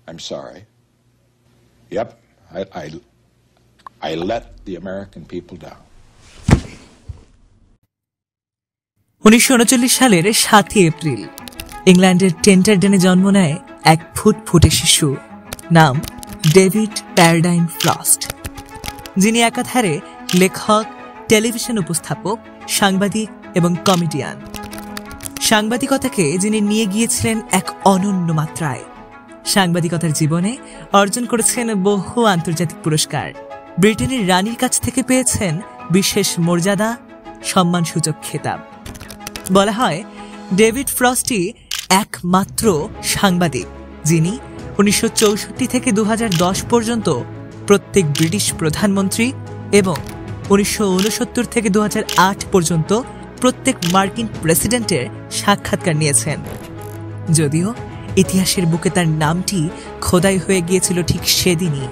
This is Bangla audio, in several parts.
I'm sorry. Yep, I let the American people down. 1939 সালের 7 এপ্রিল ইংল্যান্ডের টেন্টারডেনে জন্ম নেয় এক ফুটফুটে শিশু, নাম ডেভিড প্যারাডাইন ফ্রস্ট, যিনি একাধারে লেখক, টেলিভিশন উপস্থাপক, সাংবাদিক এবং কমেডিয়ান। সাংবাদিকতাকে যিনি নিয়ে গিয়েছিলেন এক অনন্য মাত্রায়। সাংবাদিকতার জীবনে অর্জন করেছেন বহু আন্তর্জাতিক পুরস্কার। ব্রিটেনের রানীর কাছ থেকে পেয়েছেন বিশেষ মর্যাদা, সম্মানসূচক খেতাব। বলা হয় ডেভিড ফ্রস্টি একমাত্র সাংবাদিক যিনি 1964 থেকে 2010 পর্যন্ত প্রত্যেক ব্রিটিশ প্রধানমন্ত্রী এবং 1969 থেকে 2008 পর্যন্ত প্রত্যেক মার্কিন প্রেসিডেন্টের সাক্ষাৎকার নিয়েছেন। যদিও ইতিহাসের বুকে তার নামটি খোদাই হয়ে গিয়েছিল ঠিক সেদিনই,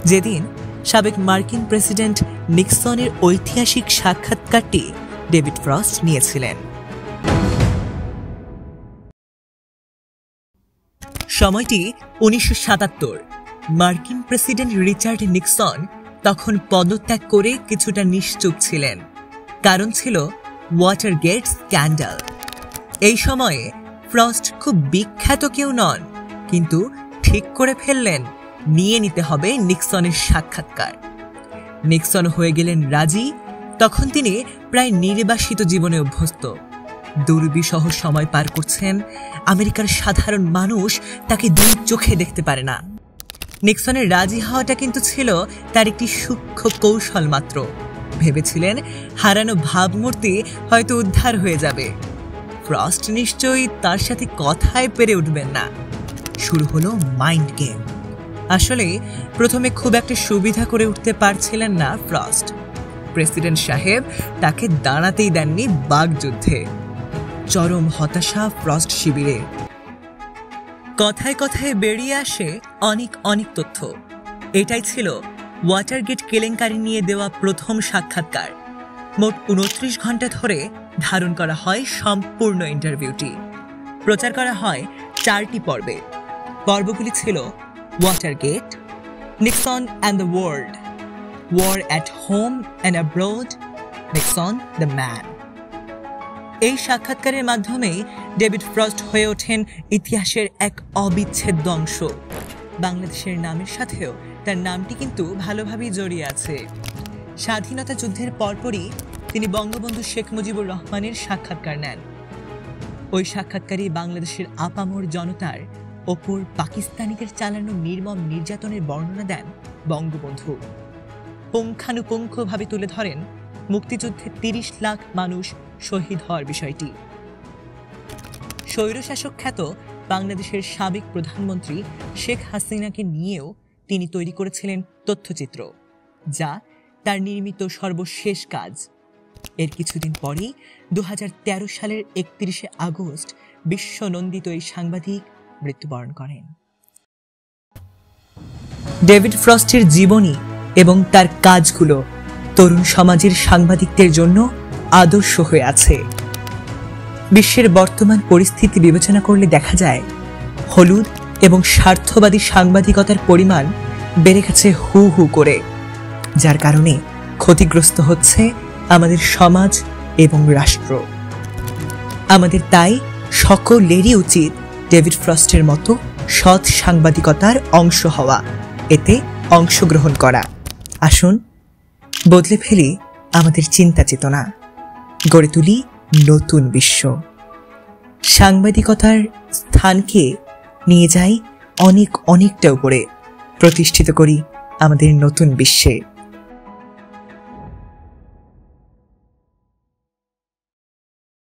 যেদিন সাবেক মার্কিন প্রেসিডেন্ট নিক্সনের ঐতিহাসিক সাক্ষাৎকারটি ডেভিড ফ্রস্ট নিয়েছিলেন। সময়টি 1977। মার্কিন প্রেসিডেন্ট রিচার্ড নিক্সন তখন পদত্যাগ করে কিছুটা নিশ্চুপ ছিলেন। কারণ ছিল ওয়াটারগেট স্ক্যান্ডাল। এই সময়ে ফ্রস্ট খুব বিখ্যাত কেউ নন, কিন্তু ঠিক করে ফেললেন নিয়ে নিতে হবে নিক্সনের সাক্ষাৎকার। নিক্সন হয়ে গেলেন রাজি। তখন তিনি প্রায় নির্বাসিত জীবনে অভ্যস্ত। দুর্বিষহ সময় পার করছেন। আমেরিকার সাধারণ মানুষ তাকে দুই চোখে দেখতে পারে না। নিক্সনের রাজি হওয়াটা কিন্তু ছিল তার একটি সূক্ষ্ম কৌশল মাত্র। ভেবেছিলেন হারানো ভাবমূর্তি হয়তো উদ্ধার হয়ে যাবে। ফ্রস্ট নিশ্চয়ই তার সাথে কথায় পেরে উঠবেন না। শুরু হলো মাইন্ড গেম। আসলে প্রথমে খুব একটা সুবিধা করে উঠতে পারছিলেন না ফ্রস্ট। প্রেসিডেন্ট সাহেব তাকে দাঁড়াতেই দেননি বাগযুদ্ধে। চরম হতাশা ফ্রস্ট শিবিরে। কথায় কথায় বেরিয়ে আসে অনেক তথ্য। এটাই ছিল ওয়াটারগেট কেলেঙ্কারি নিয়ে দেওয়া প্রথম সাক্ষাৎকার। মোট 29 ঘন্টা ধরে ধারণ করা হয় সম্পূর্ণ ইন্টারভিউটি। প্রচার করা হয় 4টি পর্বে। পর্বগুলি ছিল Watergate, Nixon and the world, war at home and abroad, Nixon the man. এই সাক্ষাৎকারের মাধ্যমেই ডেভিড ফ্রস্ট হয়ে ওঠেন ইতিহাসের এক অবিচ্ছেদ্য অংশ। বাংলাদেশের নামের সাথেও তার নামটি কিন্তু ভালোভাবেই জড়িয়ে আছে। স্বাধীনতা যুদ্ধের পরপরই তিনি বঙ্গবন্ধু শেখ মুজিবুর রহমানের সাক্ষাৎকার নেন। ওই সাক্ষাৎকারে বাংলাদেশের আপামর জনতার ওপর পাকিস্তানিদের চালানো নির্মম নির্যাতনের বর্ণনা দেন বঙ্গবন্ধু। পুঙ্খানুপুঙ্খভাবে তুলে ধরেন মুক্তিযুদ্ধে 30 লাখ মানুষ শহীদ হওয়ার বিষয়টি। স্বৈরশাসক খ্যাত বাংলাদেশের সাবেক প্রধানমন্ত্রী শেখ হাসিনাকে নিয়েও তিনি তৈরি করেছিলেন তথ্যচিত্র, যা তার নির্মিত সর্বশেষ কাজ। এর কিছুদিন পরেই 2013 সালের 31 আগস্ট বিশ্বনন্দিত এই সাংবাদিক মৃত্যুবরণ করেন। ডেভিড ফ্রস্টের জীবনী এবং তার কাজগুলো তরুণ সমাজের সাংবাদিকদের জন্য আদর্শ হয়ে আছে। বিশ্বের বর্তমান পরিস্থিতি বিবেচনা করলে দেখা যায় হলুদ এবং স্বার্থবাদী সাংবাদিকতার পরিমাণ বেড়ে গেছে হু হু করে, যার কারণে ক্ষতিগ্রস্ত হচ্ছে আমাদের সমাজ এবং রাষ্ট্র। আমাদের তাই সকলেরই উচিত ডেভিড ফ্রস্টের মতো সৎ সাংবাদিকতার অংশ হওয়া, এতে অংশগ্রহণ করা। আসুন বদলে ফেলি আমাদের চিন্তা চেতনা, গড়ে তুলি নতুন বিশ্ব। সাংবাদিকতার স্থানকে নিয়ে যাই অনেকটা উপরে, প্রতিষ্ঠিত করি আমাদের নতুন বিশ্বে।